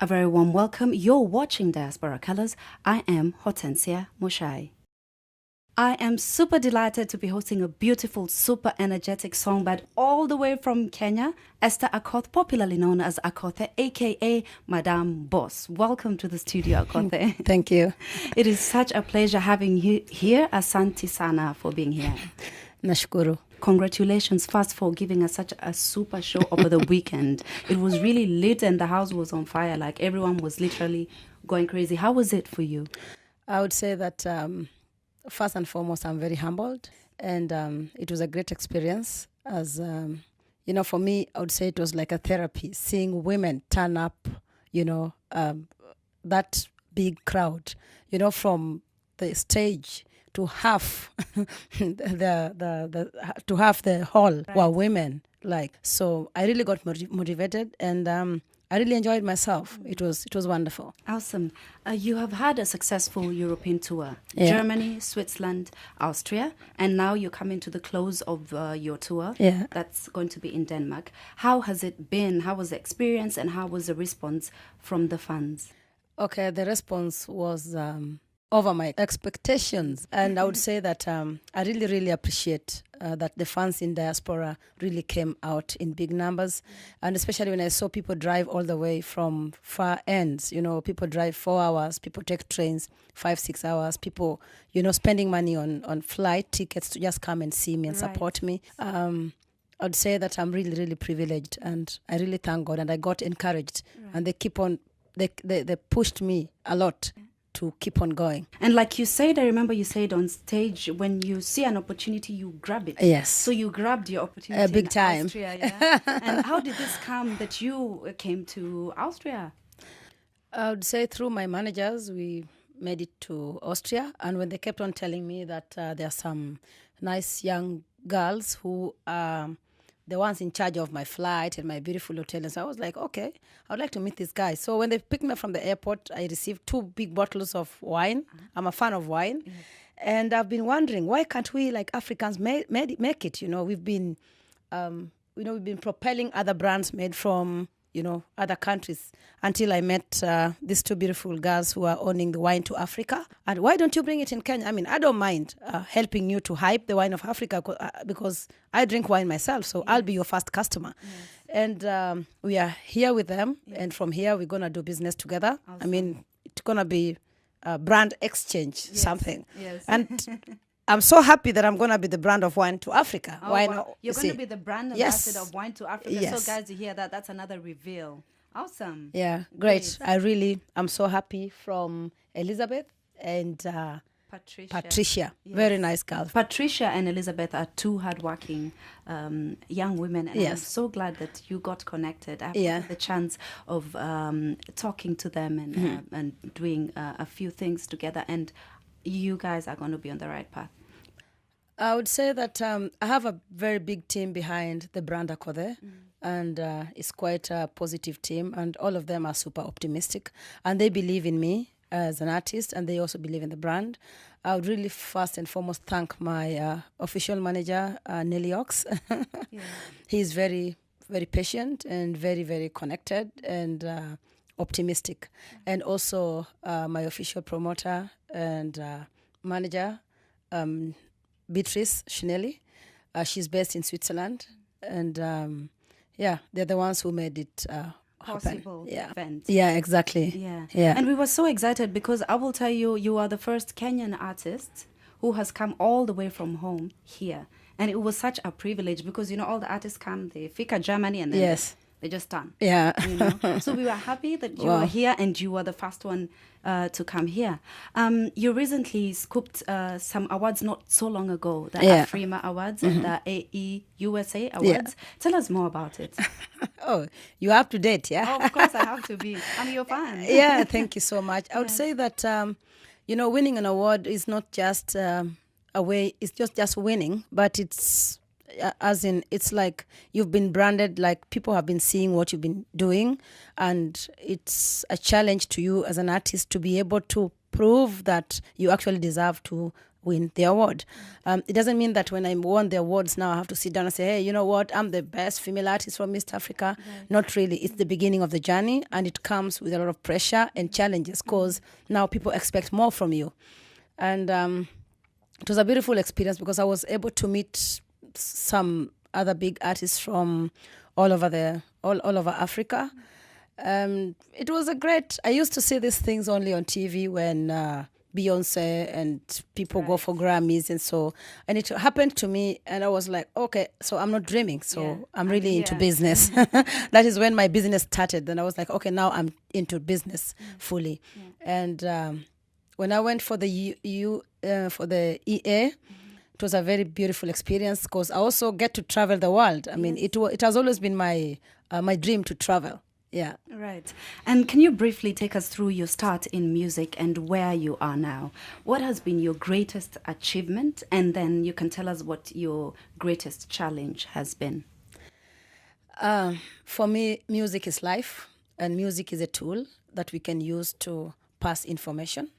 A very warm welcome. You're watching Diaspora Colors. I am Hottensiah Muchai. I am super delighted to be hosting a beautiful, super energetic songbird all the way from Kenya, Esther Akothee, popularly known as Akothee, aka Madame Boss. Welcome to the studio, Akothee. Thank you. It is such a pleasure having you here. Asante sana for being here. Nashukuru. Congratulations first for giving us such a super show over the weekend. It was really lit and the house was on fire. Like everyone was literally going crazy. How was it for you? I would say that first and foremost, I'm very humbled, and it was a great experience. As for me, I would say it was like a therapy. Seeing women turn up, that big crowd, from the stage to half the hall Right. were women. So I really got motivated, and I really enjoyed myself. It was wonderful. Awesome. You have had a successful European tour. Yeah. Germany, Switzerland, Austria, and now you're coming to the close of your tour. Yeah. That's going to be in Denmark. How has it been? How was the experience and how was the response from the fans? Okay, the response was over my expectations. And I would say that I really, really appreciate that the fans in diaspora really came out in big numbers. And especially when I saw people drive all the way from far ends, people drive 4 hours, people take trains 5-6 hours, people, spending money on flight tickets to just come and see me and Right. support me. I'd say that I'm really, really privileged, and I really thank God, and I got encouraged. Right. And they keep on, they pushed me a lot to keep on going. And like you said, I remember you said on stage, when you see an opportunity, you grab it. Yes. So you grabbed your opportunity Big in time. Austria, yeah? And how did this come that you came to Austria? I would say through my managers, we made it to Austria. And when they kept on telling me that there are some nice young girls who are the ones in charge of my flight and my beautiful hotel, and so I was like, okay, I would like to meet these guys. So when they picked me up from the airport, I received 2 big bottles of wine. I'm a fan of wine. Yes. And I've been wondering, why can't we, like Africans, make it? We've been, we've been propelling other brands made from, other countries, until I met these 2 beautiful girls who are owning the Wine to Africa. And why don't you bring it in Kenya? I mean, I don't mind helping you to hype the wine of Africa because I drink wine myself, so I'll be your first customer. Yes. And we are here with them, and from here we're going to do business together. Awesome. I mean, it's going to be a brand exchange, something. Yes. And I'm so happy that I'm going to be the brand of Wine to Africa. Oh, Why wow. not? You're going to be the brand ambassador Yes. of Wine to Africa. Yes. So guys, you hear that? That's another reveal. Awesome. Yeah, great. I'm so happy from Elizabeth and Patricia. Yes. Very nice girls. Patricia and Elizabeth are 2 hardworking young women, and I'm Yes. so glad that you got connected. I've Yeah. had the chance of talking to them and doing a few things together, and you guys are going to be on the right path. I would say that I have a very big team behind the brand Akothee, and it's quite a positive team, and all of them are super optimistic, and they believe in me as an artist, and they also believe in the brand. I would really first and foremost thank my official manager, Nelly Ox. Yeah. He's very, very patient and very, very connected and optimistic. And also my official promoter and manager, Beatrice Schnelli. She's based in Switzerland. And they're the ones who made it Possible happen. event. Yeah, exactly. Yeah. Yeah. And we were so excited because I will tell you, you are the first Kenyan artist who has come all the way from home here. And it was such a privilege because, all the artists come, they fika Germany, and then Yes. they just done. Yeah. So we were happy that you Wow. were here and you were the first one to come here. You recently scooped some awards not so long ago, the Yeah. Afrima Awards and the AEUSA Awards. Tell us more about it. Oh, you're up to date, yeah? Oh, of course, I have to be. I'm your fan. Yeah, thank you so much. I would say that, winning an award is not just a way, it's just winning, but it's it's like you've been branded, like people have been seeing what you've been doing, and it's a challenge to you as an artist to be able to prove that you actually deserve to win the award. It doesn't mean that when I won the awards now I have to sit down and say, hey, you know what, I'm the best female artist from East Africa. Right. Not really. It's the beginning of the journey, and it comes with a lot of pressure and challenges because now people expect more from you. And it was a beautiful experience because I was able to meet some other big artists from all over Africa. It was a great. I used to see these things only on TV when Beyonce and people go for Grammys and it happened to me, and I was like, okay, so I'm not dreaming, so I'm really into business. That is when my business started. Then I was like, okay, now I'm into business fully. And when I went for the EA, it was a very beautiful experience because I also get to travel the world. I mean, it has always been my dream to travel. Yeah. Right. And can you briefly take us through your start in music and where you are now? What has been your greatest achievement? And then you can tell us what your greatest challenge has been. For me, music is life, and music is a tool that we can use to pass information.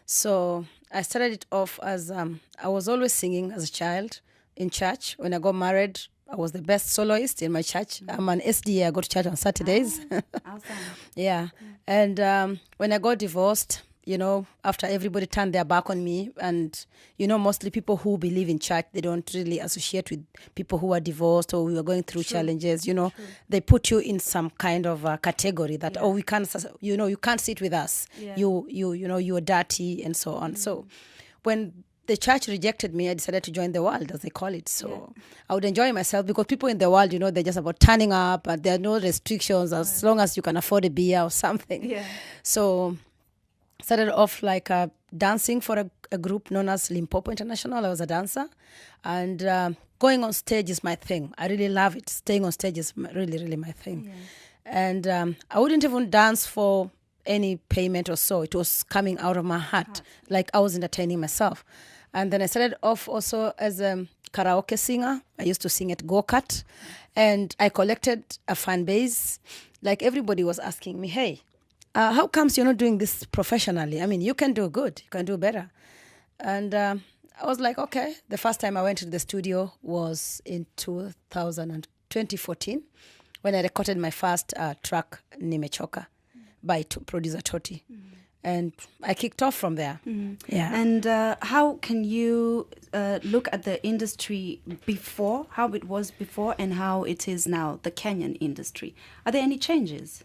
So I started it off as I was always singing as a child in church. When I got married, I was the best soloist in my church. I'm an SDA. I go to church on Saturdays. Awesome. Yeah. And when I got divorced, after everybody turned their back on me, and, mostly people who believe in church, they don't really associate with people who are divorced or who are going through challenges. They put you in some kind of category that, we can't, you can't sit with us. Yeah. You're dirty and so on. So when the church rejected me, I decided to join the world, as they call it. So I would enjoy myself because people in the world, they're just about turning up, and there are no restrictions as long as you can afford a beer or something. Yeah. So started off like dancing for a group known as Limpopo International. I was a dancer, and going on stage is my thing. I really love it. Staying on stage is really, really my thing. Yeah. And I wouldn't even dance for any payment or so. It was coming out of my heart, like I was entertaining myself. And then I started off also as a karaoke singer. I used to sing at Go-Kart, and I collected a fan base. Like everybody was asking me, hey, how comes you're not doing this professionally? I mean, you can do good, you can do better. And I was like, okay. The first time I went to the studio was in 2014 when I recorded my first track, Nimechoka, by producer Toti. And I kicked off from there. Yeah. And how can you look at the industry before, how it was before and how it is now, the Kenyan industry? Are there any changes?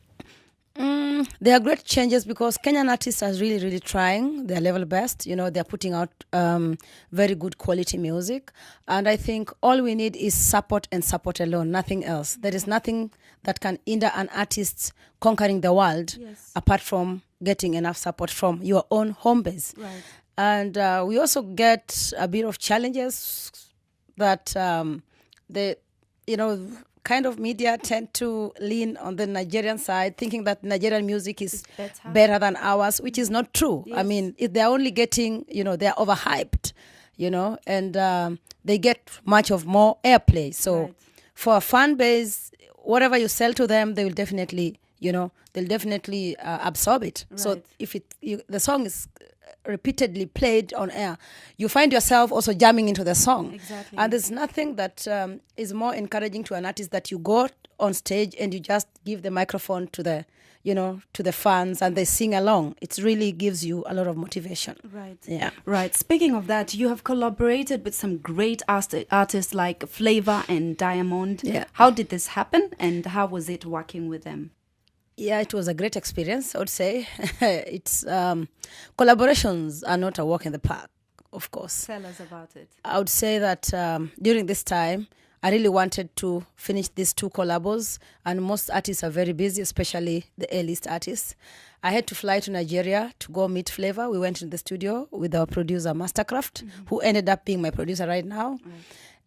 There are great changes because Kenyan artists are really, really trying their level best. They're putting out very good quality music. And I think all we need is support and support alone, nothing else. There is nothing that can hinder an artist conquering the world apart from getting enough support from your own home base. Right. And we also get a bit of challenges that kind of media tend to lean on the Nigerian side, thinking that Nigerian music is better than ours, which is not true. Yes. I mean, if they're only getting, they're overhyped, and they get much of more airplay. So for a fan base, whatever you sell to them, they will definitely, they'll definitely absorb it. Right. So if the song is repeatedly played on air, you find yourself also jamming into the song. Exactly. And there's nothing that is more encouraging to an artist that you go on stage and you just give the microphone to the fans and they sing along. It really gives you a lot of motivation. Right. Yeah. Right. Speaking of that, you have collaborated with some great artists like Flavor and Diamond. Yeah. How did this happen and how was it working with them? Yeah, it was a great experience, I would say. It's collaborations are not a walk in the park, of course. Tell us about it. I would say that during this time, I really wanted to finish these 2 collabos, and most artists are very busy, especially the A-list artists. I had to fly to Nigeria to go meet Flavor. We went to the studio with our producer, Mastercraft, who ended up being my producer right now.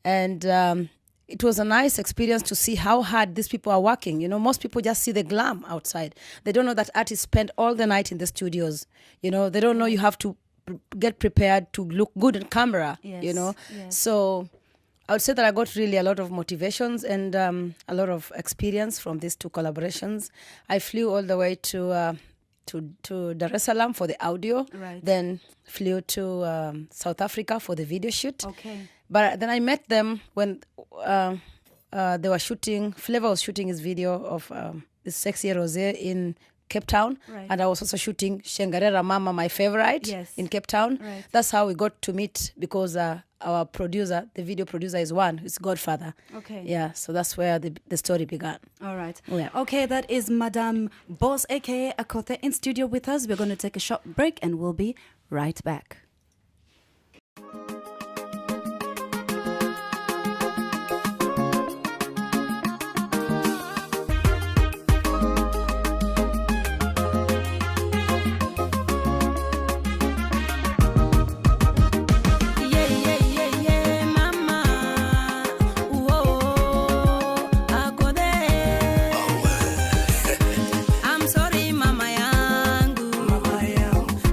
And it was a nice experience to see how hard these people are working. Most people just see the glam outside. They don't know that artists spend all the night in the studios. They don't know you have to get prepared to look good on camera, Yes. So I would say that I got really a lot of motivations and a lot of experience from these 2 collaborations. I flew all the way to to Dar es Salaam for the audio. Right. Then flew to South Africa for the video shoot. Okay. But then I met them when they were shooting. Flavor was shooting his video of this Sexy Rose in Cape Town. Right. And I was also shooting Shengarera Mama, my favorite, Yes. in Cape Town. Right. That's how we got to meet, because our producer, the video producer, is one, his godfather. Okay. Yeah, so that's where the story began. All right. Yeah. Okay, that is Madame Boss, aka Akothee, in studio with us. We're going to take a short break and we'll be right back.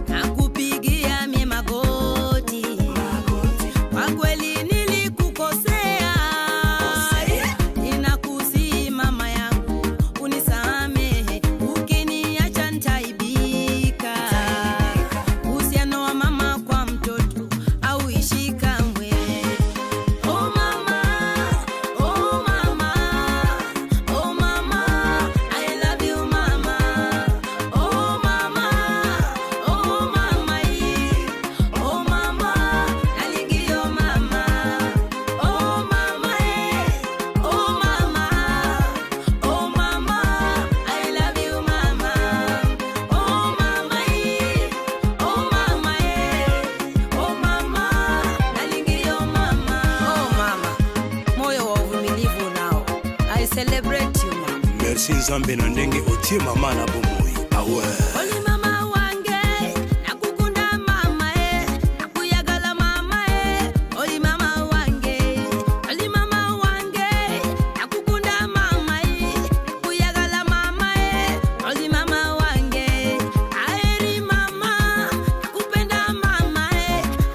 Nakupigia mie magoti, kwa kweli nilikukosea, ninakusihi mama yangu unisamehe, ukiniacha nitaibika. Uhusiano wa mama kwa mtoto hauishi kamwe. Oh mama, oh mama, oh mama, I love you mama. Oh mama, oh mama, oh mama, naligio mama. Oh mama, oh mama, oh mama, I love you mama. Oh mama, oh mama, oh mama, naligio mama. Oh mama, moyo wa uvumilivu nao, I celebrate you mama. Merci Nzambe na ndenge otie mama na bomoi. Awe. Oli mama wange, nakukunda mama nakuyagala mama Oli mama wange, nakukunda mama nakuyagala mama Oli mama wange, aeri mama, nakupenda mama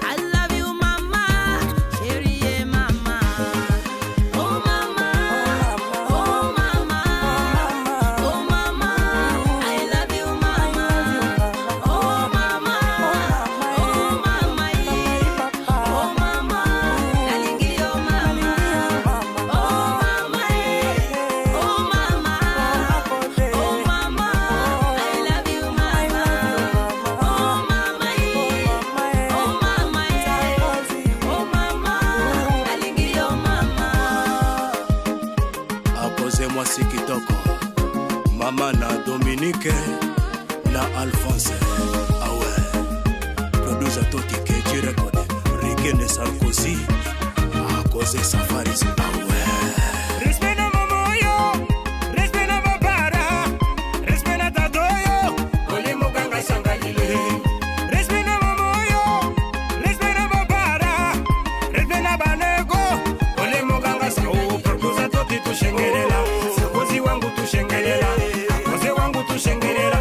I love you mama, chérie mama. Oh mama, oh mama, oh mama, I love you mama. Oh mama, oh mama, oh mama, naligio mama. Oh mama, oh mama, oh mama, I love you mama. Oh mama, oh mama, oh mama, naligio mama. Apose mwasi kitoko mama na Dominique na Alphonse. Awe. Producer Toti Keji Record Rikene Sarkozy Akothee Safaris. Awe. Respect na mama yo, respect na babara, respect na tato yo, ole muganga sangalile. Respect na mama yo, respect na babara, respect na banego, ole muganga sangalile. Producer Toti tushengelela, Sarkozy wangu tushengelela, Akothee wangu tushengelela.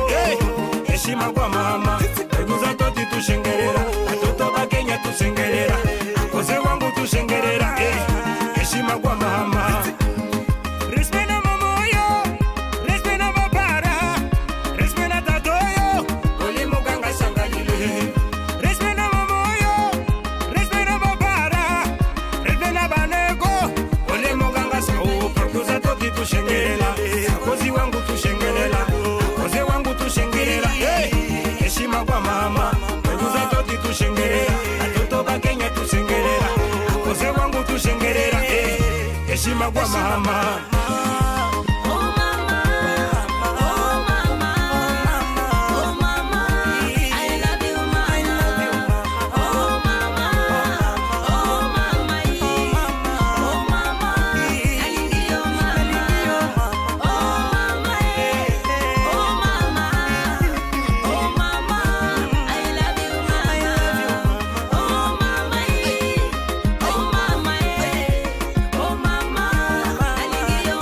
Heshima kwa mama, Producer Toti tushengelela, watoto wa Kenya tushengelela, Akothee wangu tushengelela. Heshima kwa mama. Respect na mama yo, respect na babara, respect na tato yo, ole muganga sangalile. Respect na mama yo, respect na babara, respect na banego, ole muganga sangalile. Producer Toti tushengelela, Sarkozy wangu tushengelela, Akothee wangu tushengelela. Heshima kwa mama, Producer Toti tushengelela, watoto wa Kenya tushengelela, Akothee wangu tushengelela. Heshima kwa mama. Oh mama, oh mama, oh mama, I love you mama. Oh mama, oh mama, oh mama, naligio mama. Oh mama, oh mama, oh mama, I love you mama. Oh mama, oh mama, oh mama, naligio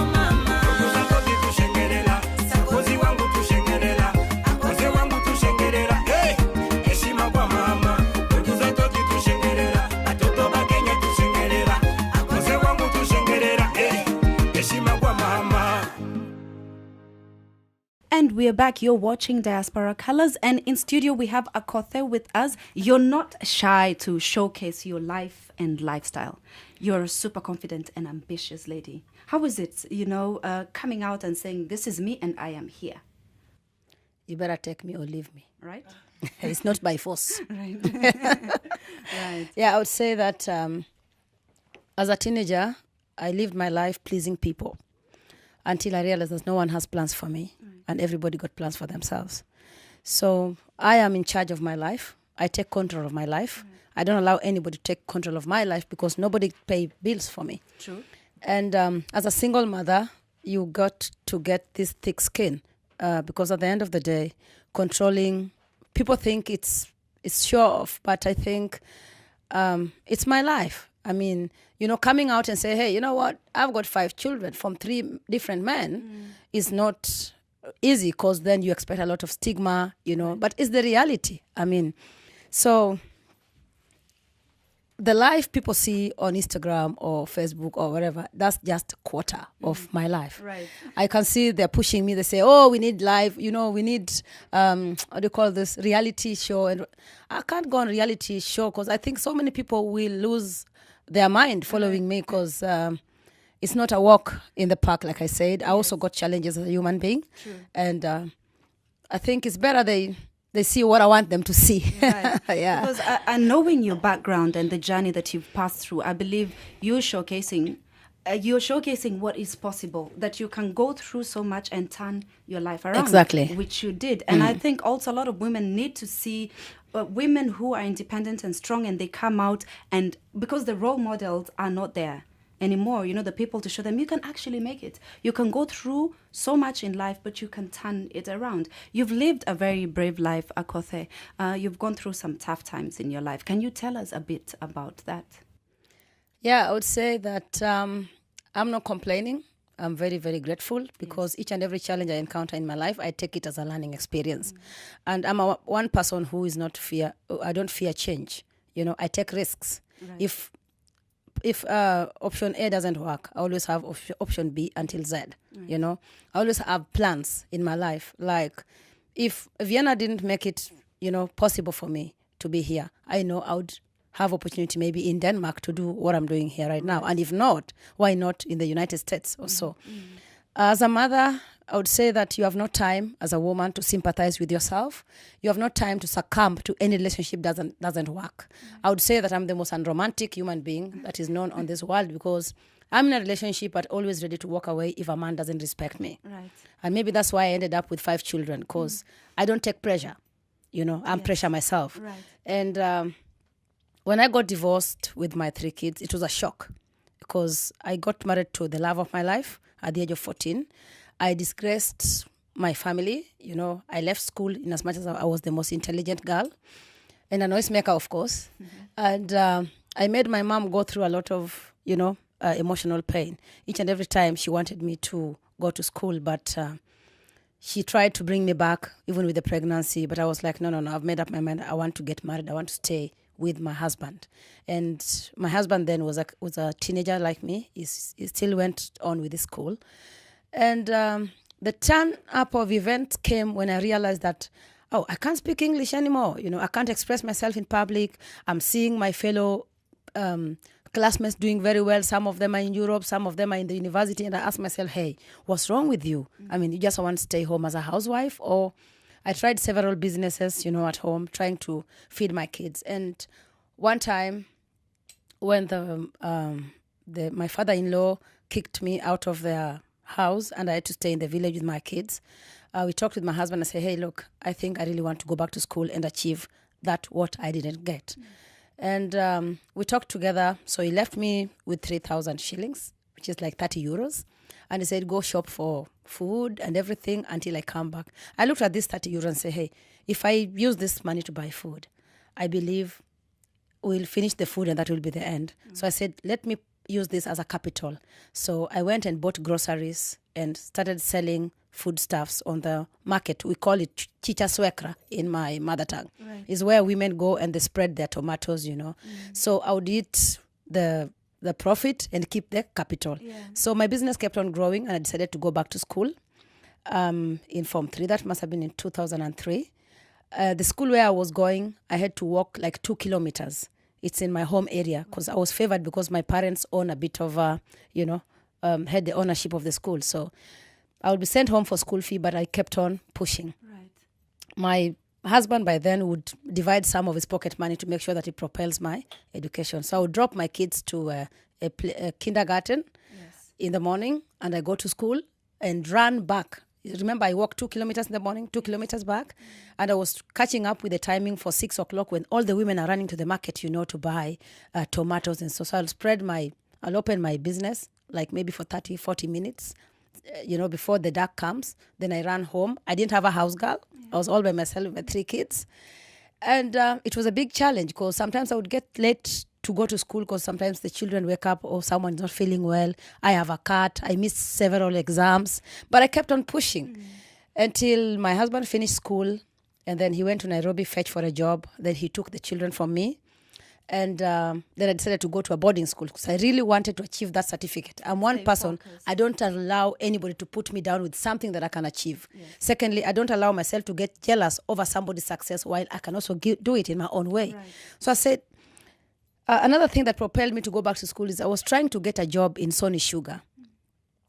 And we're back. You're watching Diaspora Colors, and in studio we have Akothee with us. You're not shy to showcase your life and lifestyle. You're a super confident and ambitious lady. How is it, coming out and saying, this is me and I am here? You better take me or leave me. Right? It's not by force. Right. Right. Yeah, I would say that as a teenager, I lived my life pleasing people until I realized that no one has plans for me and everybody got plans for themselves. So I am in charge of my life. I take control of my life. I don't allow anybody to take control of my life because nobody pay bills for me. True. And as a single mother, you got to get this thick skin because at the end of the day, controlling, people think it's show off, but I think it's my life. I mean, coming out and say, hey, you know what? I've got 5 children from 3 different men is not easy because then you expect a lot of stigma, but it's the reality. I mean, so the life people see on Instagram or Facebook or whatever, that's just a quarter of my life. Right. I can see they're pushing me. They say, oh, we need live, we need, what do you call this, reality show. And I can't go on reality show because I think so many people will lose their mind following me because it's not a walk in the park, like I said. I also got challenges as a human being. True. And I think it's better they see what I want them to see. Right. Yeah. Because knowing your background and the journey that you've passed through, I believe you're showcasing what is possible, that you can go through so much and turn your life around. Exactly. Which you did. And I think also a lot of women need to see women who are independent and strong, and they come out, and because the role models are not there anymore, the people to show them you can actually make it. You can go through so much in life, but you can turn it around. You've lived a very brave life, Akothee. You've gone through some tough times in your life. Can you tell us a bit about that? Yeah, I would say that I'm not complaining. I'm very, very grateful because each and every challenge I encounter in my life, I take it as a learning experience. And I'm one person who is not I don't fear change. I take risks. Right. If option A doesn't work, I always have option B until Z. I always have plans in my life. Like if Vienna didn't make it, possible for me to be here, I know I would have opportunity maybe in Denmark to do what I'm doing here right now. And if not, why not in the United States or so? As a mother, I would say that you have no time as a woman to sympathize with yourself. You have no time to succumb to any relationship doesn't work. I would say that I'm the most unromantic human being that is known on this world because I'm in a relationship but always ready to walk away if a man doesn't respect me. Right. And maybe that's why I ended up with 5 children because I don't take pressure. I'm pressure myself. Right. And when I got divorced with my 3 kids, it was a shock because I got married to the love of my life at the age of 14. I disgraced my family. I left school in as much as I was the most intelligent girl and a noisemaker, of course. And I made my mom go through a lot of, emotional pain. Each and every time she wanted me to go to school, but she tried to bring me back even with the pregnancy. But I was like, no, I've made up my mind. I want to get married. I want to stay with my husband. And my husband then was a teenager like me. He still went on with his school. And the turn up of events came when I realized that, I can't speak English anymore. I can't express myself in public. I'm seeing my fellow classmates doing very well. Some of them are in Europe. Some of them are in the university. And I asked myself, hey, what's wrong with you? I mean, you just want to stay home as a housewife? Or I tried several businesses, at home, trying to feed my kids. And one time when my father-in-law kicked me out of their house and I had to stay in the village with my kids, we talked with my husband and said, hey, look, I think I really want to go back to school and achieve what I didn't get. And we talked together. So he left me with 3,000 shillings, which is like 30 euros. And he said, go shop for food and everything until I come back. I looked at this 30 euros and said, hey, if I use this money to buy food, I believe we'll finish the food and that will be the end. So I said, let me use this as a capital. So I went and bought groceries and started selling foodstuffs on the market. We call it chicha suekra in my mother tongue. Right. It's where women go and they spread their tomatoes, So I would eat the profit and keep the capital. Yeah. So my business kept on growing and I decided to go back to school. in Form 3. That must have been in 2003. The school where I was going, I had to walk like 2 kilometers. It's in my home area because I was favored because my parents own a bit of, had the ownership of the school. So I would be sent home for school fee, but I kept on pushing. Right. My husband by then would divide some of his pocket money to make sure that it propels my education. So I would drop my kids to a kindergarten in the morning, and I go to school and run back. Remember, I walked 2 kilometers in the morning, 2 kilometers back, and I was catching up with the timing for 6 o'clock when all the women are running to the market, to buy tomatoes. And so I'll open my business like maybe for 30, 40 minutes, before the dark comes. Then I ran home. I didn't have a house girl. I was all by myself with my 3 kids. And it was a big challenge because sometimes I would get late to go to school because sometimes the children wake up or someone is not feeling well. I have a cat. I missed several exams. But I kept on pushing until my husband finished school. And then he went to Nairobi, fetch for a job. Then he took the children from me. And then I decided to go to a boarding school because I really wanted to achieve that certificate. I'm one person. I don't allow anybody to put me down with something that I can achieve. Yes. Secondly, I don't allow myself to get jealous over somebody's success while I can also do it in my own way. Right. So I said, another thing that propelled me to go back to school is I was trying to get a job in Sony Sugar.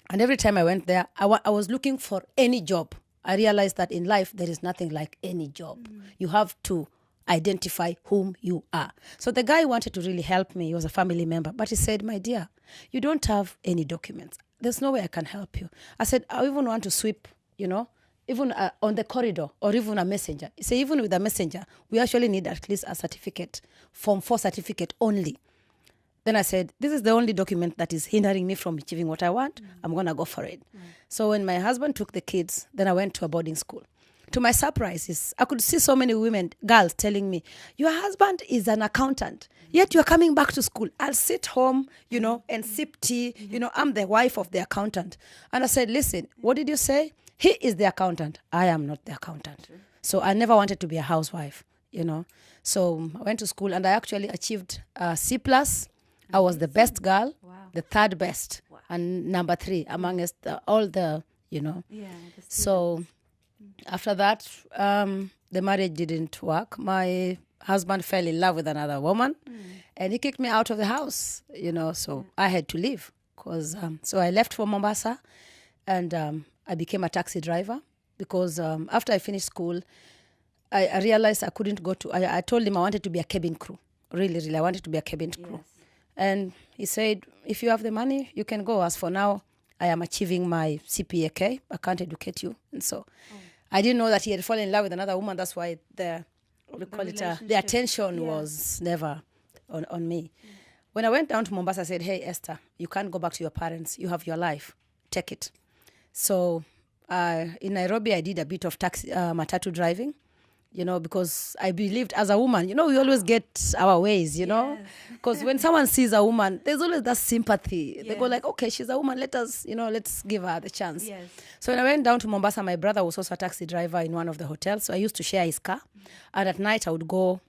And every time I went there, I was looking for any job. I realized that in life, there is nothing like any job. You have to identify whom you are. So the guy wanted to really help me. He was a family member. But he said, my dear, you don't have any documents. There's no way I can help you. I said, I even want to sweep, even on the corridor or even a messenger. He said, even with a messenger, we actually need at least a certificate, Form 4 certificate only. Then I said, this is the only document that is hindering me from achieving what I want. I'm going to go for it. So when my husband took the kids, then I went to a boarding school. To my surprise, I could see so many girls telling me, your husband is an accountant, yet you're coming back to school. I'll sit home, and sip tea. I'm the wife of the accountant. And I said, listen, what did you say? He is the accountant. I am not the accountant. So I never wanted to be a housewife, So I went to school and I actually achieved C+. I was the best girl, the third best, and number 3 amongst all the, So after that, the marriage didn't work. My husband fell in love with another woman and he kicked me out of the house, so I had to leave. So I left for Mombasa and I became a taxi driver because after I finished school, I realized I couldn't go to, I told him I wanted to be a cabin crew. Really, I wanted to be a cabin crew. And he said, if you have the money, you can go. As for now, I am achieving my CPAK. I can't educate you. And so I didn't know that he had fallen in love with another woman. That's why the attention was never on me. When I went down to Mombasa, I said, hey, Esther, you can't go back to your parents. You have your life. Take it. So in Nairobi, I did a bit of taxi, matatu driving, because I believed as a woman, we always get our ways, because when someone sees a woman, there's always that sympathy. Yes. They go like, okay, she's a woman. Let us, let's give her the chance. Yes. So when I went down to Mombasa, my brother was also a taxi driver in one of the hotels. So I used to share his car. And at night I would go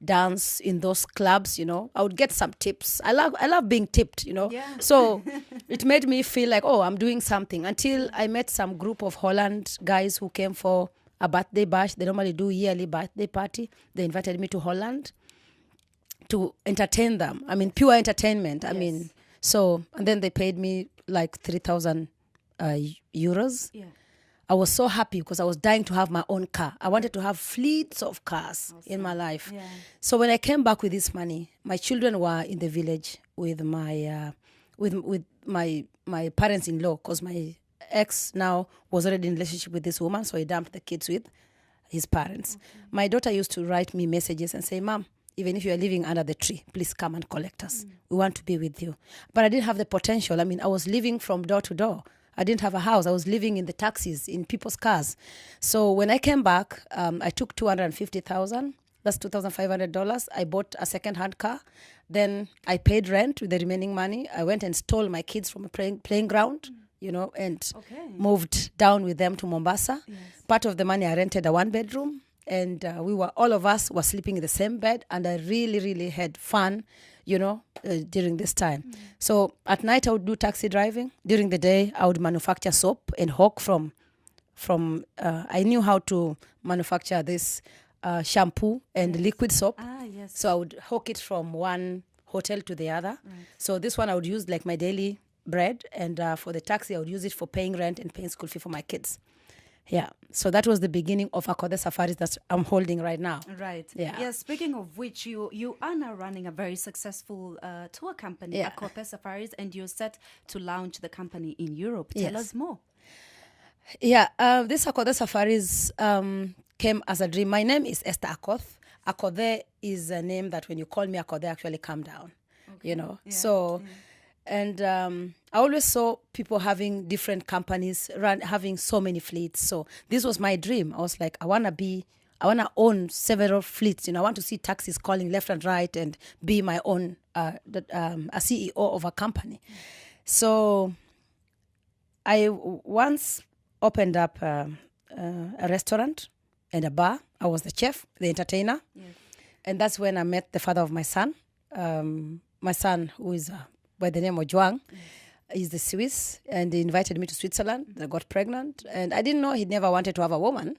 dance in those clubs, I would get some tips. I love being tipped, Yeah. So it made me feel like, I'm doing something, until I met some group of Holland guys who came for a birthday bash. They normally do yearly birthday party. They invited me to Holland to entertain them. I mean, pure entertainment. I mean, so, and then they paid me like 3,000 euros. Yeah. I was so happy because I was dying to have my own car. I wanted to have fleets of cars in my life. Yeah. So when I came back with this money, my children were in the village with my with my parents-in-law, because my ex now was already in a relationship with this woman, so he dumped the kids with his parents. Okay. My daughter used to write me messages and say, Mom, even if you are living under the tree, please come and collect us. We want to be with you. But I didn't have the potential. I mean, I was living from door to door. I didn't have a house. I was living in the taxis, in people's cars. So when I came back, I took $250,000. That's $2,500. I bought a second-hand car. Then I paid rent with the remaining money. I went and stole my kids from a playing ground, and moved down with them to Mombasa. Yes. Part of the money I rented a 1-bedroom, and all of us were sleeping in the same bed, and I really, really had fun, during this time. So at night I would do taxi driving. During the day I would manufacture soap and hawk from from I knew how to manufacture this shampoo and liquid soap. Ah, yes. So I would hawk it from one hotel to the other. So this one I would use like my daily bread, and for the taxi I would use it for paying rent and paying school fee for my kids. Yeah. So that was the beginning of Akothee Safaris that I'm holding right now. Right. Yeah. Speaking of which, you are now running a very successful tour company, Yeah. Akothee Safaris, and you're set to launch the company in Europe. Tell Yes. us more. Yeah, this Akothee Safaris came as a dream. My name is Esther Akoth. Akothee is a name that when you call me Akothee, actually calm down, you know. So, and I always saw people having different companies, having so many fleets. So this was my dream. I was like, I want to own several fleets. You know, I want to see taxis calling left and right and be my own, a CEO of a company. So I once opened up a restaurant and a bar. I was the chef, the entertainer. And that's when I met the father of my son. My son, who is by the name of Juang, is the Swiss, and he invited me to Switzerland. I got pregnant, and I didn't know he never wanted to have a woman.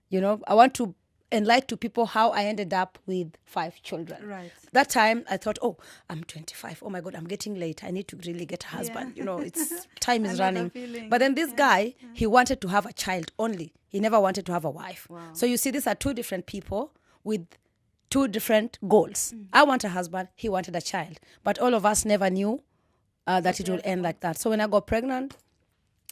You know, I want to enlighten to people how I ended up with 5 children. Right. That time I thought, oh, I'm 25. Oh my God, I'm getting late. I need to really get a husband. You know, it's time is I know running. that feeling. But then this guy, he wanted to have a child only. He never wanted to have a wife. Wow. So you see, these are 2 different people with 2 different goals. I want a husband. He wanted a child. But all of us never knew that it would end like that. So when I got pregnant,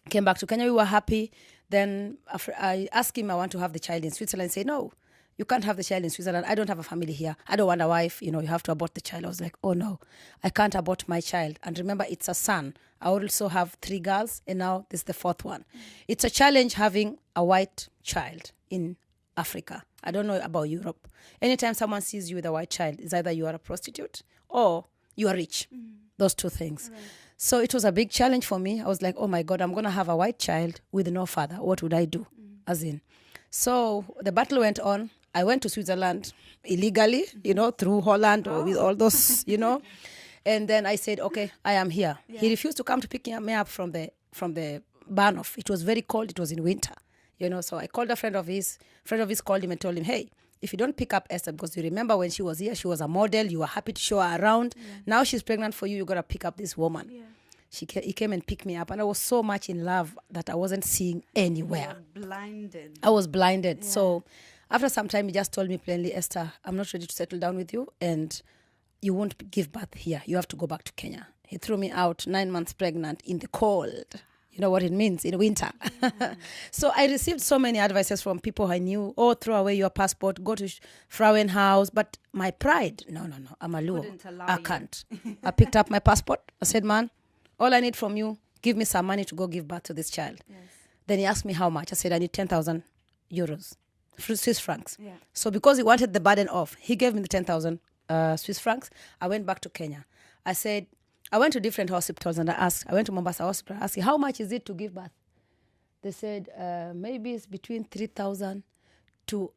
came back to Kenya, we were happy. Then I asked him, I want to have the child in Switzerland. He said, no, you can't have the child in Switzerland. I don't have a family here. I don't want a wife. You know, you have to abort the child. I was like, oh no, I can't abort my child. And remember, it's a son. I also have 3 girls, and now this is the 4th one. It's a challenge having a white child in Africa. I don't know about Europe. Anytime someone sees you with a white child, it's either you are a prostitute or you are rich. Those 2 things. Right. So it was a big challenge for me. I was like, oh my God, I'm going to have a white child with no father. What would I do? As in. So the battle went on. I went to Switzerland illegally, you know, through Holland or with all those, you know. And then I said, okay, I am here. He refused to come to pick me up from the Bahnhof. It was very cold. It was in winter, you know. So I called a friend of his. Friend of his called him and told him, hey, if you don't pick up Esther, because you remember when she was here, she was a model. You were happy to show her around. Now she's pregnant for you. You got to pick up this woman. He came and picked me up, and I was so much in love that I wasn't seeing anywhere. Blinded. I was blinded. So after some time, he just told me plainly, Esther, I'm not ready to settle down with you, and you won't give birth here. You have to go back to Kenya. He threw me out 9 months pregnant in the cold. You know what it means in winter. So I received so many advices from people I knew. Oh, throw away your passport, go to Frauenhaus. But my pride, no, I'm a Luo. I can't. I picked up my passport. I said, man, all I need from you, give me some money to go give birth to this child. Then he asked me how much. I said, I need 10,000 euros, Swiss francs. So because he wanted the burden off, he gave me the 10,000 Swiss francs. I went back to Kenya. I said, I went to different hospitals and I went to Mombasa Hospital. I asked, how much is it to give birth? They said, maybe it's between 3,000 to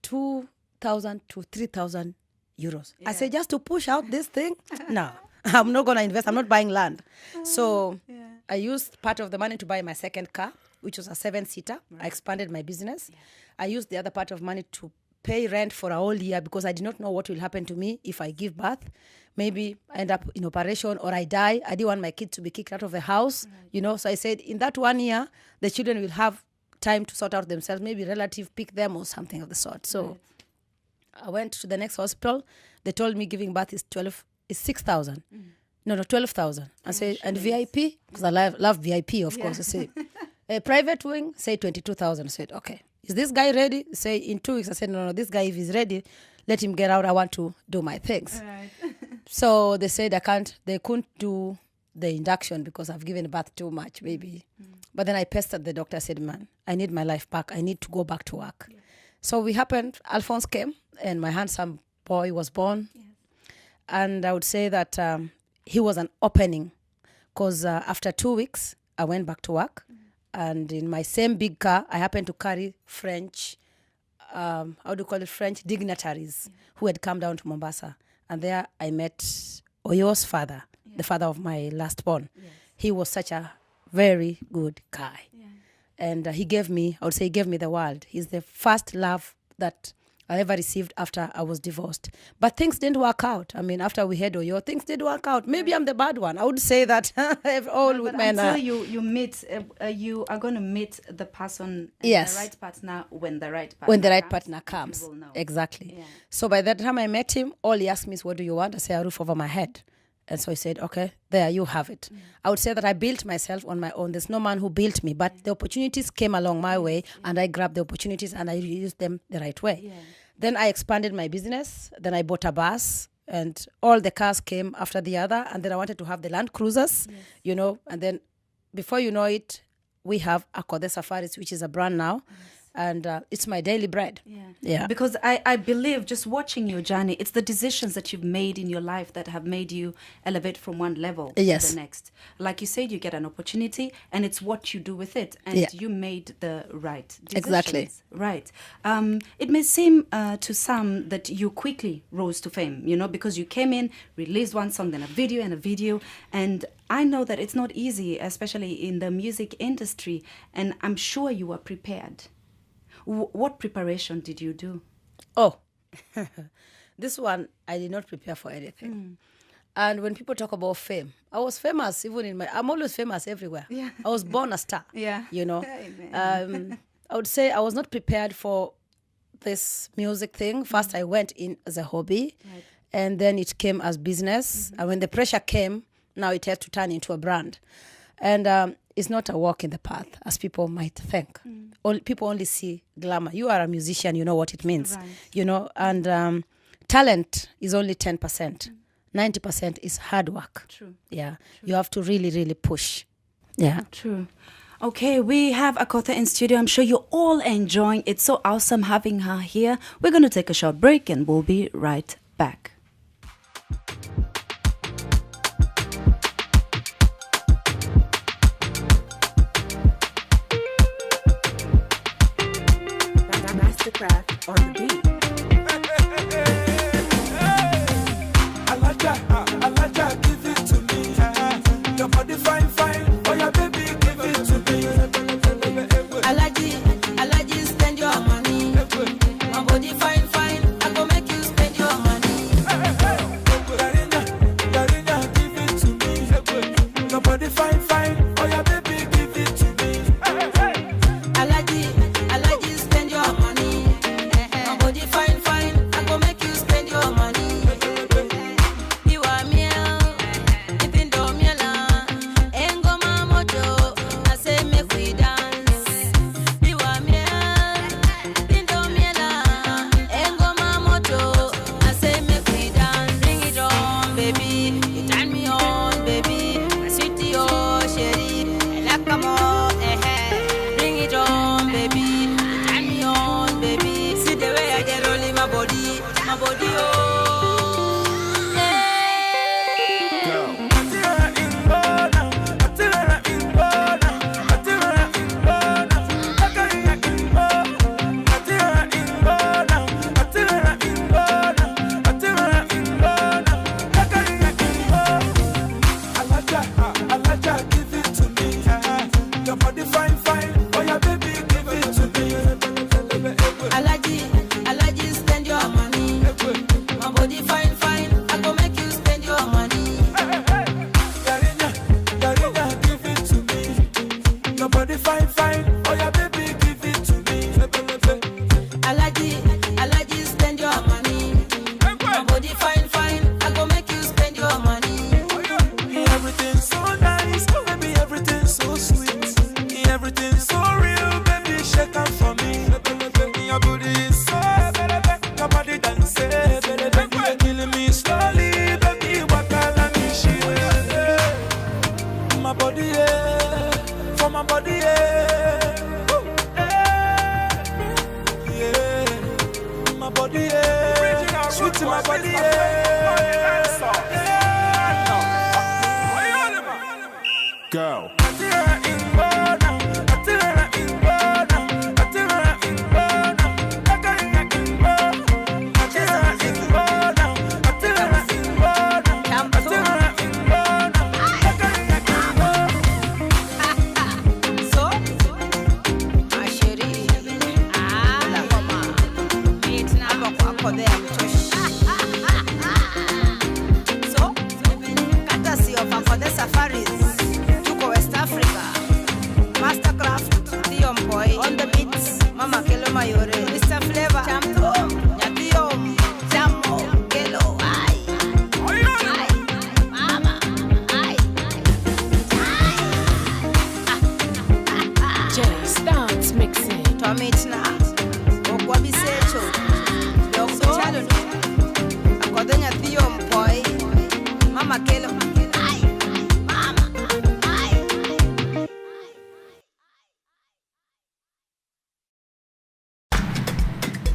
2,000 to 3,000 euros. I said, just to push out this thing? No, I'm not going to invest. I'm not buying land. So I used part of the money to buy my second car, which was a 7-seater. I expanded my business. I used the other part of money to pay rent for a whole year because I did not know what will happen to me if I give birth. Maybe I end up in operation or I die. I didn't want my kids to be kicked out of the house, you know. So I said, in that 1 year, the children will have time to sort out themselves. Maybe relative pick them or something of the sort. So I went to the next hospital. They told me giving birth is 6,000. No, 12,000. I said, and VIP, because I love VIP, of course. I said, a private wing, say 22,000. I said, okay. Is this guy ready? Say in 2 weeks. I said, no, this guy, if he's ready, let him get out. I want to do my things. Right. So they said they couldn't do the induction because I've given birth too much, maybe. But then I pestered the doctor. I said, man, I need my life back. I need to go back to work. So we happened, Alphonse came and my handsome boy was born. And I would say that he was an opening because after 2 weeks, I went back to work. And in my same big car, I happened to carry French, French dignitaries who had come down to Mombasa. And there I met Oyo's father, the father of my last born. He was such a very good guy. And he gave me, I would say he gave me the world. He's the first love that I ever received after I was divorced. But things didn't work out. I mean, after we had Oyo, things did work out. Maybe I'm the bad one. I would say that all But women until are. you meet, you are going to meet the person, Yes. the right partner when the right partner When the right comes, partner you comes. will know. Exactly. Yeah. So by the time I met him, all he asked me is, what do you want? I said, a roof over my head. And so he said, okay, there, you have it. I would say that I built myself on my own. There's no man who built me, but the opportunities came along my way, and I grabbed the opportunities and I used them the right way. Yeah. Then I expanded my business. Then I bought a bus, and all the cars came after the other. And then I wanted to have the Land Cruisers, you know. And then before you know it, we have Akothee Safaris, which is a brand now. And it's my daily bread. Yeah. Because I believe, just watching your journey, it's the decisions that you've made in your life that have made you elevate from one level to Yes. the next. Like you said, you get an opportunity and it's what you do with it. And Yeah. you made the right decisions. Exactly. Right. It may seem to some that you quickly rose to fame, you know, because you came in, released one song, then a video. And I know that it's not easy, especially in the music industry. And I'm sure you were prepared. What preparation did you do? Oh, this one, I did not prepare for anything. And when people talk about fame, I was famous even in I'm always famous everywhere. Yeah. I was born a star. Yeah. You know. Amen. I would say I was not prepared for this music thing. First, I went in as a hobby, and then it came as business. And when the pressure came, now it had to turn into a brand. And it's not a walk in the path, as people might think. People only see glamour. You are a musician, you know what it means. Right. You know, and talent is only 10%. 90% is hard work. True. Yeah. You have to really, really push. Yeah. True. Okay, we have Akothee in studio. I'm sure you're all enjoying it. So awesome having her here. We're going to take a short break and we'll be right back. Mastercraft on the beat. Alaja, give it to me. Your body fine, fine. Oh yeah, baby, give it to me. Alaji, spend your money. My body fine, fine. I go make you spend your money. Darinya, give it to me. Your body fine, fine. Oh yeah, baby, give it to me. Alaji, spend your money. My body fine, fine. I go make you spend your money. You are meal, even though miela. Engo mamoto, I say make we dance. You are meal, even though miela. Engo mamoto, I say make we dance. Bring it on, baby. You turn me on, baby. My sweetie, oh, chérie. I like 'em all, Bring it on, baby. You turn me on, baby. See the way I get rolling my body, oh. Alaja, give it to me. Your body fine, fine. Oh yeah, baby, give it to me. Alaji, spend your money. My body fine, fine. I go make you spend your money. Darinya, give it to me. Your body fine, fine. Oh yeah, baby, give it to me. Alaji, spend your money. My body fine, fine. I go make you spend your money. Everything's so nice, baby, everything's so sweet. Everything's so real, baby, shake on for me. Your booty is so your body dance, baby, you're killing me slowly, baby, what I me shit. My body, yeah, for my body, yeah. Woo. Yeah, my body, yeah, sweet to my body, yeah. Go. Craft, Theo Boy, on the beats, Mama Kelo Mayore, Mr. Flavor, Champo, Nyatio, Champo, Kelo, ay, Mama, ay, Jay starts mixing. Tomitna, Okwabisecho, Yokso, Akothee Nyatio Boy, Mama Kelo, ay, Mama, ay.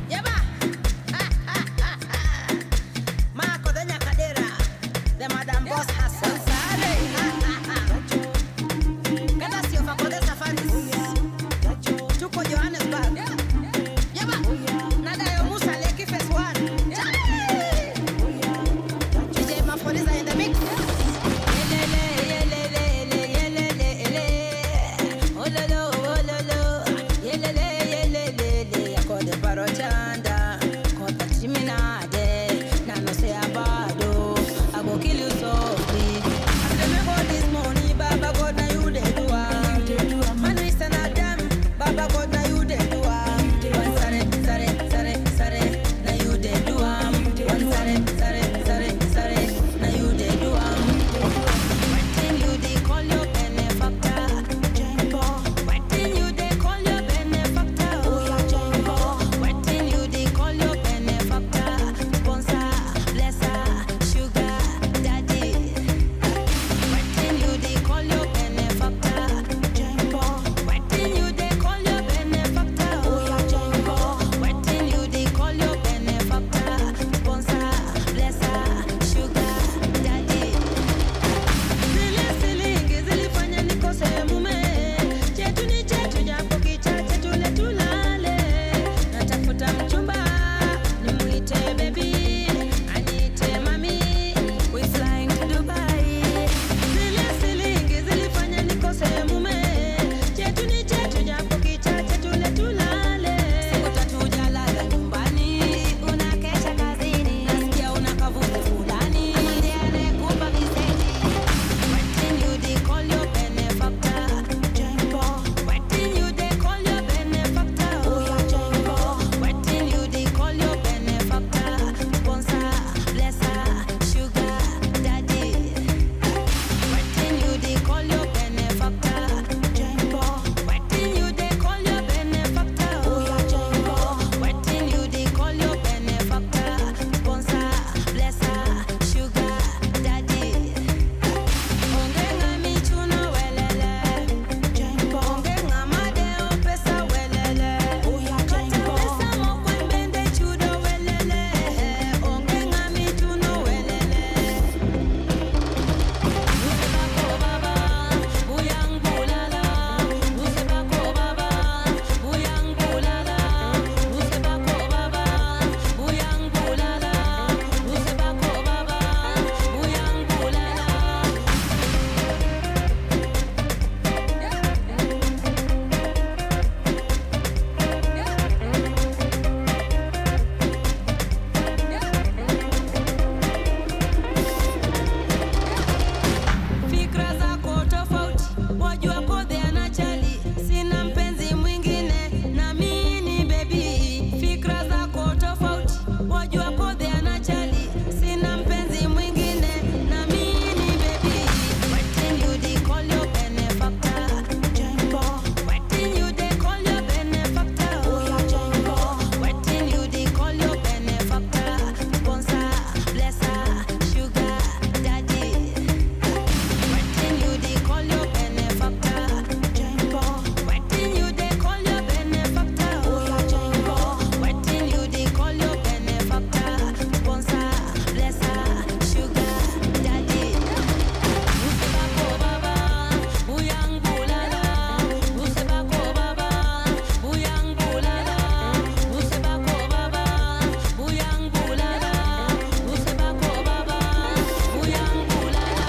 Yaba! Ma Akothee Nyakadera, the Madam Boss Hassan. Courtesy of Akothee Safaris. Tuko Johannesburg. Yaba! Nada yo Musa Leki Phase 1. DJ Mapoliza in the mix. Yelele, yelele, yelele, yelele. Ololo, ololo. Yelele, yelele. Akothee Parochanda. Kota Chiminade. Nano se abado. I go kill you softly. After me hold this money, Baba God, now you dey do am. Man, we stand at them. Baba God, now you dey do am. One sare, sare, sare, sare. Now you dey do am. One sare, sare, sare, sare. Now you dey do am. Waiting you dey call your benefactor. Waiting you dey call your benefactor. Waiting you dey call your benefactor. Sponsor, blesser, sugar, daddy. Waiting you dey call your benefactor. Waiting you dey call your benefactor. Waiting you dey call your benefactor. Sponsor, blesser, sugar, daddy. Zile silingi zilifanya nikose mume. Chetu ni chetu japo kichache tule tulale. Natafuta mchumba nimuite baby, aniite mami. We flying to Dubai. Zile silingi zilifanya nikose mume. Chetu ni chetu japo kichache tule tulale. Siku tatu hujalala nyumbani, unakesha kazini. Nasikia una kavuti fulani, ndiye anayekupa visenti. Waiting you dey call your benefactor. Waiting you dey call your benefactor. Waiting you dey call your benefactor. Sponsor, blesser, sugar, daddy. Waiting you dey call your benefactor. Waiting you dey call your benefactor. Waiting you dey call your benefactor. Sponsor, blesser, sugar, daddy. Ongenga michuno welele. Ongenga madeo pesa welele. Kata pesa mokwembende chudo welele. Ongenga michuno welele. Usebako baba, uyangulala. Usebako baba, uyangulala. Usebako baba, uyangulala. Usebako baba, uyangulala. Fikra zako tofauti, wajua Akothee anajali. Sina mpenzi mwingine na mimi baby. Fikra zako tofauti, wajua Akothee anajali. Sina mpenzi mwingine na mimi baby. Waiting you dey call your benefactor. Waiting you dey call your benefactor. Waiting you dey call your benefactor. Sponsor, blesser, sugar, daddy. Waiting you dey call your benefactor. Waiting you dey call your benefactor. Waiting you dey call your benefactor. Sponsor, blesser, sugar, daddy. Usebako baba, uyangulala. Usebako baba, uyangulala. Usebako baba, uyangulala. Usebako baba, uyangulala.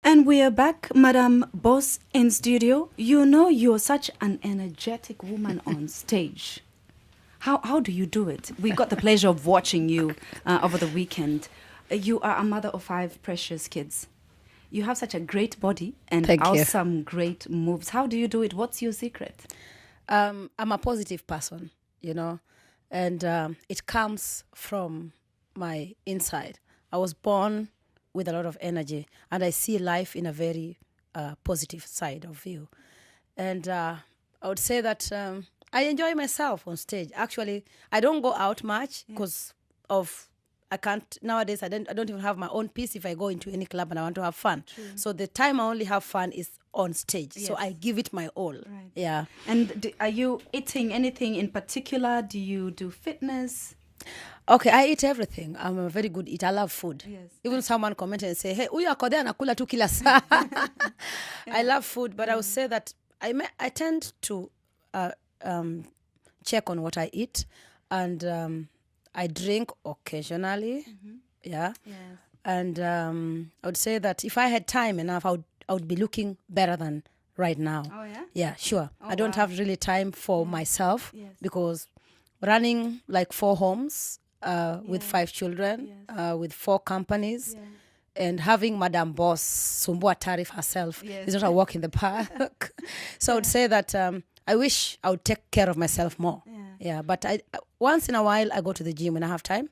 And we are back, Madam Boss in studio. You know you're such an energetic woman on stage. How do you do it? We got the pleasure of watching you over the weekend. You are a mother of 5 precious kids. You have such a great body and Thank you. awesome, great moves. How do you do it? What's your secret? I'm a positive person, you know, and it comes from my inside. I was born with a lot of energy, and I see life in a very positive side of view. And I would say that I enjoy myself on stage. Actually, I don't go out much because of I can't nowadays. I don't even have my own piece if I go into any club and I want to have fun. So the time I only have fun is on stage. So I give it my all. Right. Yeah. And are you eating anything in particular? Do you do fitness? Okay, I eat everything. I'm a very good eater. I love food. Yes. Even someone commented and say, "Hey, uyu Akothee anakula tu kila saa." I love food, but I would say that I tend to check on what I eat, and I drink occasionally. Yeah. Yes. And I would say that if I had time enough, I would be looking better than right now. Oh, yeah? Yeah, sure. Oh, I don't wow. have really time for myself Yes. because running like 4 homes with 5 children, with 4 companies, and having Madam Boss Sumbua Tarif herself is not a walk in the park. So I would say that I wish I would take care of myself more. Yeah, but I once in a while I go to the gym when I have time,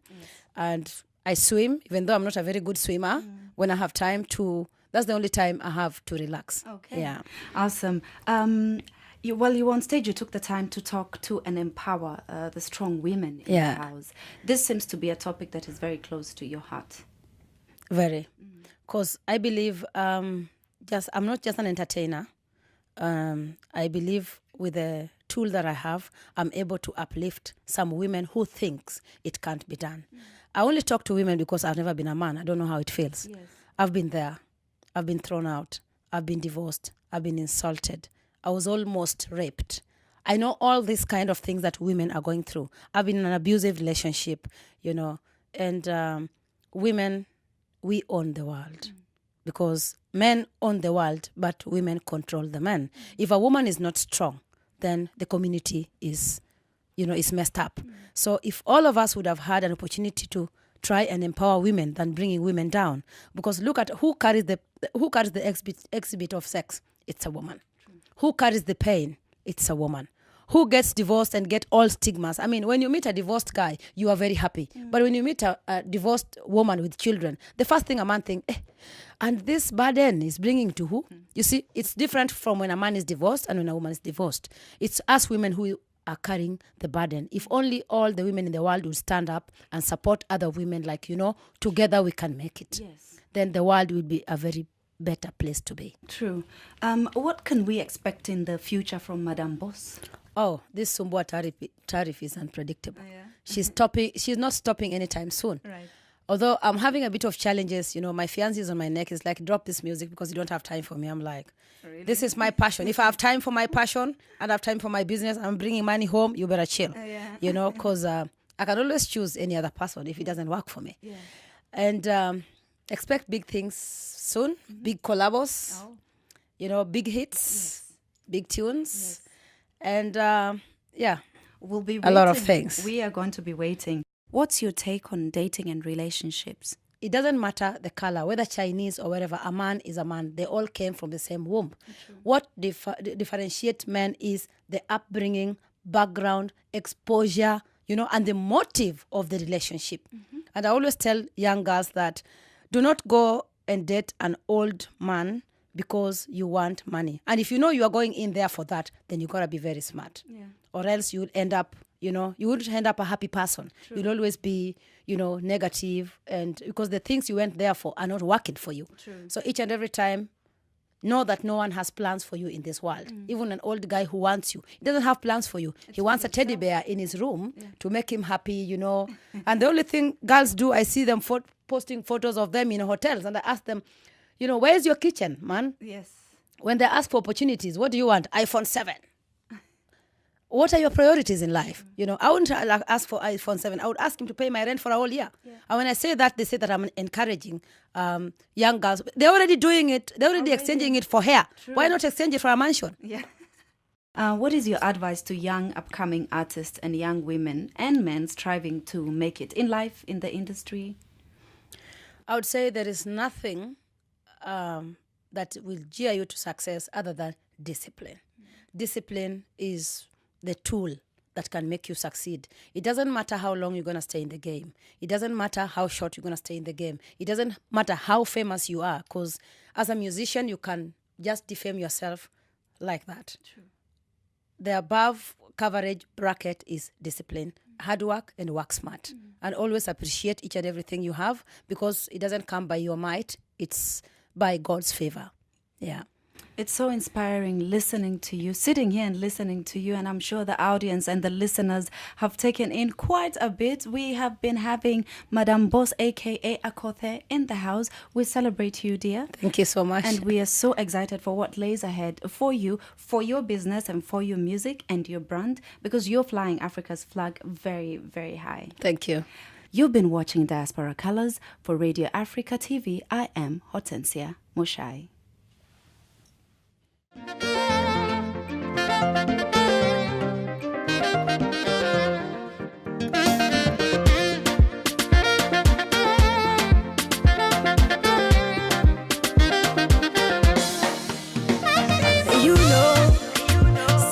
and I swim, even though I'm not a very good swimmer. When I have time to, that's the only time I have to relax. Okay. Yeah. Awesome. While you were on stage, you took the time to talk to and empower the strong women in Yeah. the house. This seems to be a topic that is very close to your heart. Very. Because I believe I'm not just an entertainer. I believe with the tool that I have, I'm able to uplift some women who thinks it can't be done. I only talk to women because I've never been a man. I don't know how it feels. Yes. I've been there. I've been thrown out. I've been divorced. I've been insulted. I was almost raped. I know all these kind of things that women are going through. I've been in an abusive relationship, and women, we own the world. Because men own the world, but women control the men. If a woman is not strong, then the community is messed up. So if all of us would have had an opportunity to try and empower women than bringing women down, because look at who carries the exhibit of sex, it's a woman. Who carries the pain, it's a woman. Who gets divorced and get all stigmas? I mean, when you meet a divorced guy, you are very happy. But when you meet a divorced woman with children, the first thing a man thinks, and this burden is bringing to who? You see, it's different from when a man is divorced and when a woman is divorced. It's us women who are carrying the burden. If only all the women in the world would stand up and support other women, like, together we can make it. Yes. Then the world will be a very better place to be. True. What can we expect in the future from Madame Boss? Oh, this Sumbua tariff is unpredictable. Oh, yeah. She's not stopping anytime soon. Right. Although I'm having a bit of challenges, my fiancé is on my neck. It's like, drop this music because you don't have time for me. I'm like, This is my passion. If I have time for my passion and I have time for my business, I'm bringing money home, you better chill. Because I can always choose any other person if it doesn't work for me. Yeah. And expect big things soon, big collabos, big hits, big tunes. And We'll be a lot of waiting. things. We are going to be waiting. What's your take on dating and relationships? It doesn't matter the color, whether Chinese or wherever, a man is a man. They all came from the same womb. What differentiates men is the upbringing, background, exposure, and the motive of the relationship. And I always tell young girls that do not go and date an old man because you want money. And if you are going in there for that, then you got to be very smart. Or else you'll end up, you wouldn't end up a happy person. You'll always be, negative, and because the things you went there for are not working for you. So each and every time, know that no one has plans for you in this world. Even an old guy who wants you, he doesn't have plans for you. He wants a teddy bear in his room to make him happy, And the only thing girls do, I see them posting photos of them in hotels, and I ask them, where's your kitchen, man? Yes. When they ask for opportunities, what do you want? iPhone 7. What are your priorities in life? I wouldn't ask for iPhone 7. I would ask him to pay my rent for a whole year. And when I say that, they say that I'm encouraging young girls. They're already doing it. They're already exchanging it for hair. Why not exchange it for a mansion? Yeah. What is your advice to young upcoming artists and young women and men striving to make it in life, in the industry? I would say there is nothing that will gear you to success other than discipline. Discipline is the tool that can make you succeed. It doesn't matter how long you're going to stay in the game. It doesn't matter how short you're going to stay in the game. It doesn't matter how famous you are, because as a musician, you can just defame yourself like that. True. The above coverage bracket is discipline, hard work, and work smart. And always appreciate each and everything you have, because it doesn't come by your might. It's by God's favor. Yeah. It's so inspiring listening to you, sitting here and listening to you, and I'm sure the audience and the listeners have taken in quite a bit. We have been having Madame Boss, aka Akothee, in the house. We celebrate you, dear. Thank you so much. And we are so excited for what lays ahead for you, for your business and for your music and your brand, because you're flying Africa's flag very, very high. Thank you. You've been watching Diaspora Colors for Radio Africa TV. I am Hottensiah Muchai.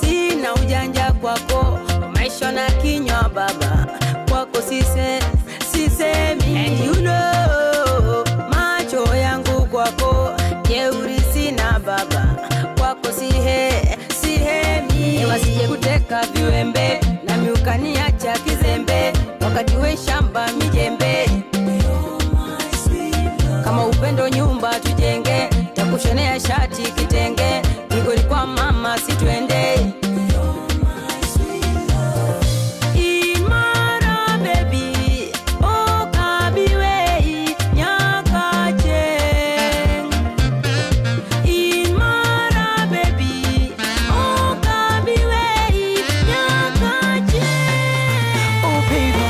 Sina ujanja kwako, maisha na kinywa baba, kwako sisemi. And you know, macho yangu kwako, jeuri sina baba, kwako sihemi. Wasije kuteka viwembe, na miukaniacha kizembe, wakati we shamba mijembe. Kama upendo nyumba tujenge, takushonea shati kitenge, nigoli kwa mama situende. Imara baby, oh kabiwe nyakache. Imara baby, oh kabiwe nyakache. Oh baby,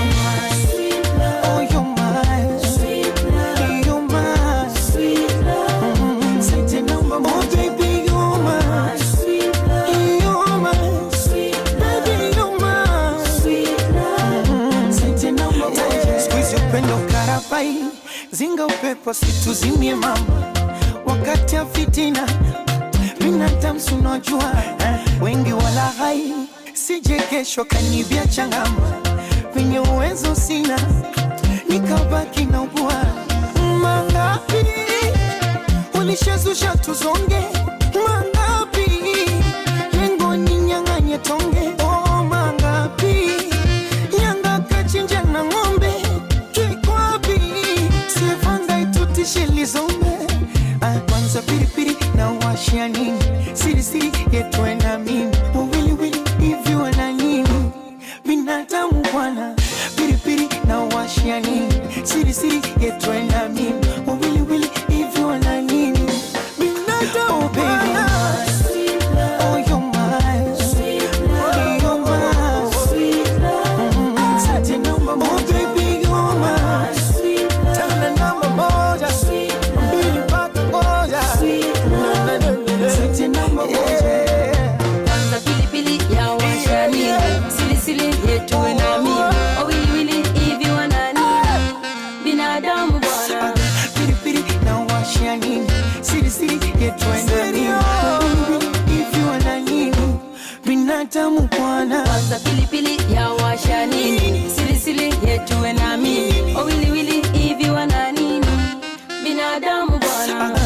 Sweet love, oh you're mine, sweet love, you're mine. sweet love, Sente number one, oh baby, you're mine, sweet love, you're mine, sweet baby, you're mine. sweet love. Sente number one, squeeze upendo karabai, zinga upepo situzimie mama, wakati ya fitina, binadamu unajua, wengi wala hai, sije kesho kanibia changama, venye uwezo sina, nikabaki na ugua. Mangapi ulishazusha tuzonge, mangapi lengo ni nyang'anye tonge. Oh mangapi nyanga kachinja na ng'ombe, kikwapi sivanga itutishe lizombe. Kwanza piripiri na washia nini, siri siri yetu na mimi, wili hivi wana nini, binadamu bwana. Piripiri na washia nini, siri siri yetu na mimi, wili hivi wana nini, binadamu bwana. Oh you're mine, oh you're mine. Sente number one, oh baby you're mine. Tena number moja, mbili mpaka moja. Sente number moja. Kwanza pilipili ya washani, silisili yetu na mimi, wili hivi wana nini, binadamu bwana. Piripiri na washia nini, siri siri yetu na mimi, hivi wana nini, binadamu bwana. Kwanza pilipili ya washani, silisili yetu na mimi, wili hivi wana nini, binadamu bwana.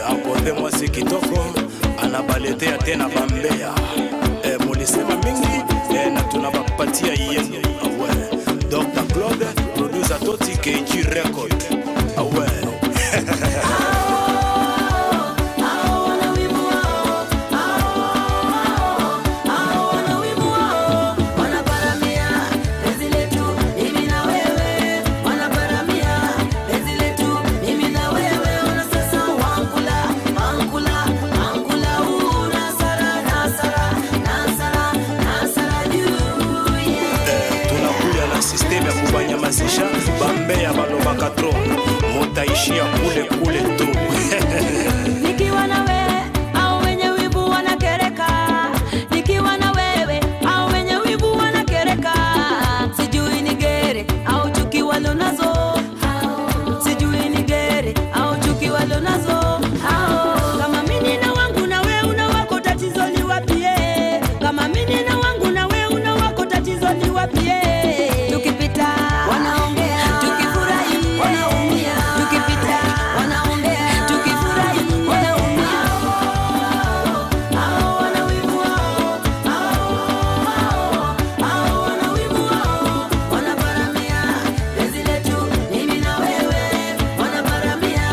Akothee mwasi kitoko anabaletea tena bambea, mulisema mingi na tunabapatia yenu. Awe Dr. Claude producer Toti KG record. Awe deja bambe ya balobaka tro motaishia kule kule tu. Nikiwa na wewe au wenye wivu wanakereka, nikiwa na wewe au wenye wivu wanakereka, sijui ni gere au chuki walonazo, sijui ni gere au chuki walonazo. Kama mimi na wangu na wewe una wako, tatizo ni wapi? Kama mimi na wangu na wewe una wako, tatizo ni wapi? Tukipita wanaongea, tukifurahi wanaumia, tukipita wanaongea, tukifurahi wanaumia. Hao wana wivu wao, hao wana wivu wao, wanaparamia penzi letu mimi na wewe, wanaparamia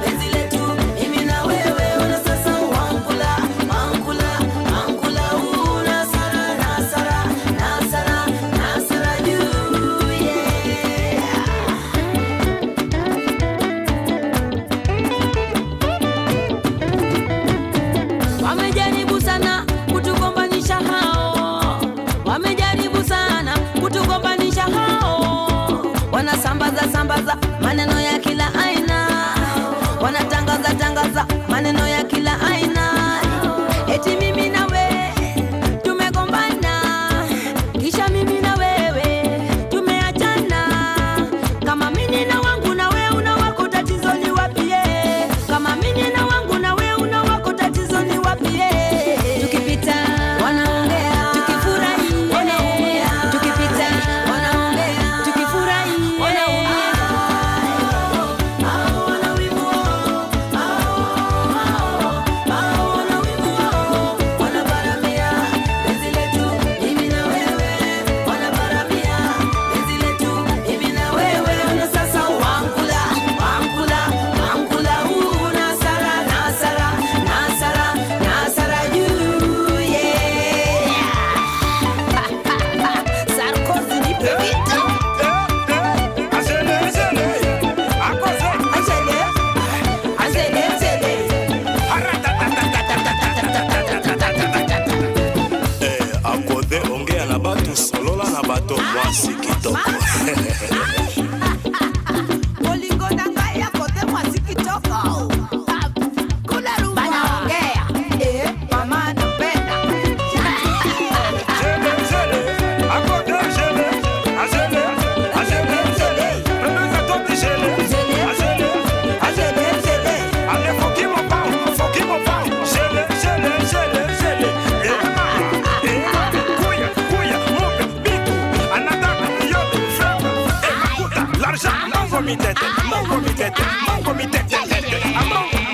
penzi letu mimi na wewe. Wana sasa wankula wankula wankula, nasara nasara nasara nasara juu, yeah. Wamejaribu sana kutugombanisha hao, wamejaribu sana kutugombanisha hao, wanasambaza sambaza maneno ya kila aina, wanatangaza tangaza maneno ya kila aina, eti mimi na wewe tumegombana, kisha mimi na wewe tumeachana. Kama mimi na wangu na wewe una wako, tatizo ni wapi? Kama mimi na wangu na wewe una wako, tatizo ni wapi? Tukipita wanaongea, tukifurahi wanaumia, tukipita wanaongea, tukifurahi wanaumia. Hao wana wivu wao, hao wana wivu wao, wanaparamia penzi letu mimi na wewe, wanaparamia penzi letu mimi na wewe. Wana sasa wankula wankula wankula, nasara nasara nasara nasara juu, yeah. Sarkozy ni pevita azele azele azele Akothee ongea na batu, solola na bato, mwasi kitoko. Bolingo nanga ya kote mwasi kitoko. Kuna rumba wanaongea, mama napenda. Zele, zele, Akothee zele, azele, azele, zele. Rebecca Totti zele, azele, azele. Ale fokimo pao, zele, zele, zele, zele. Kuya, kuya, mupe, bitu, anataka, yote, frema, makuta, larja, mongo mi tete, mongo mi tete, mongo mi tete,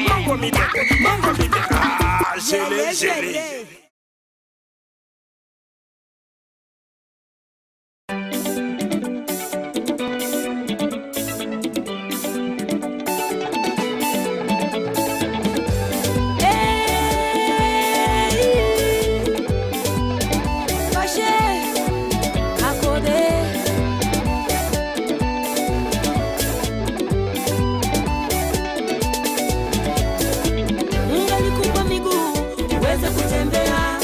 mongo mi tete, mongo mi tete. Zele, zele. Mungu alikupa miguu uweze kutembea,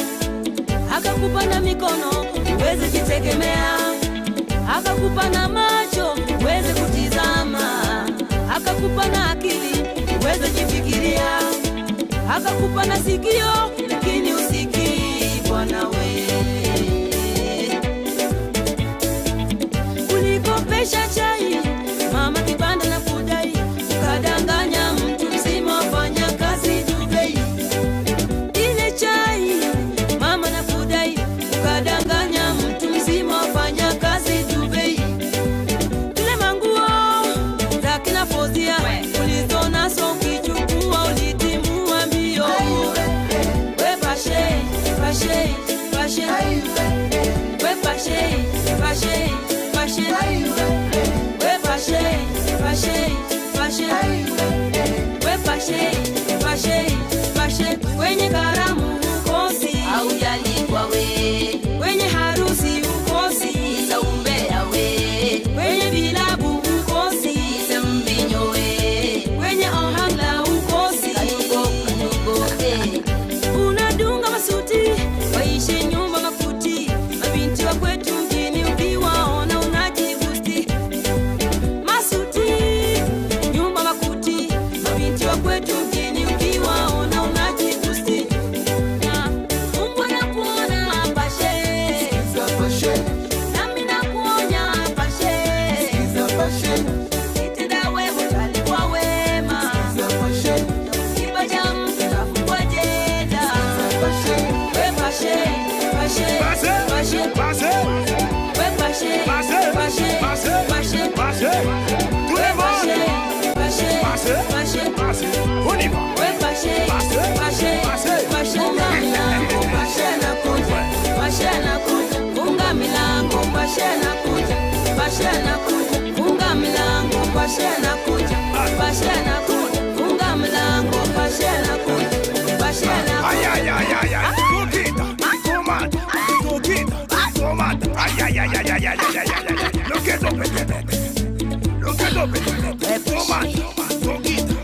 akakupa na mikono uweze kitegemea, akakupa na macho uweze kutizama, akakupa na akili uweze jifikiria, akakupa na sikio lakini usikii. Bwana we, ulikopesha chai mama kibanda na kudai, ukadanganya mtu mzima wafanya kazi Dubai. Ile chai mama na kudai, ukadanganya mtu mzima wafanya kazi Dubai. Ile manguo za kina Fozia ulizona so ukichukua ulitimua mbio. We pashe, pashe, pashe, we pashe, pashe, pashe, we pashe, pashe, pashe, we pashe, pashe, pashe. Kwenye karamu ukosi au yalikwa we, kwenye harusi ukosi za umbea we, kwenye vilabu ukosi za mbinyo we, kwenye ohangla ukosi kanugo kanugo unadunga masuti waishi nyumba makuti, mabinti wa kwetu mjini ukiwaona unajigusti.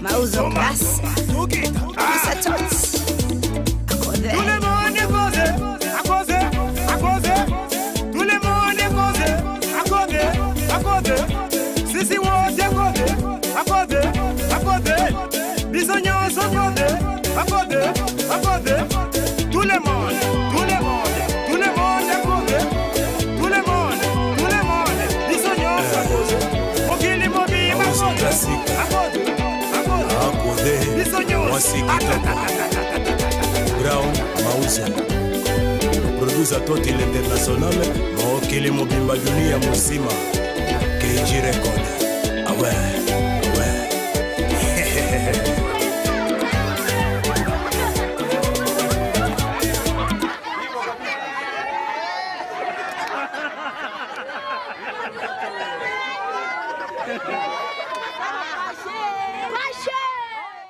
Mauzo class. Officer Tots. Akothee. Tout le monde est causé, à causer, à causer. Tout le monde est causé, à causer, à causer. Si, on est causé, à causer, à causer. Bisognos sont causés, à causer, à causer. Tout le monde est causé. Tout le monde, bisognos sont causés. Okili mobi, à causer, à causer. Akothee mwasi kitoko Brown Mauza producer Toti l'international maokili mobimba dunia muzima KG record awe Ha ha ha!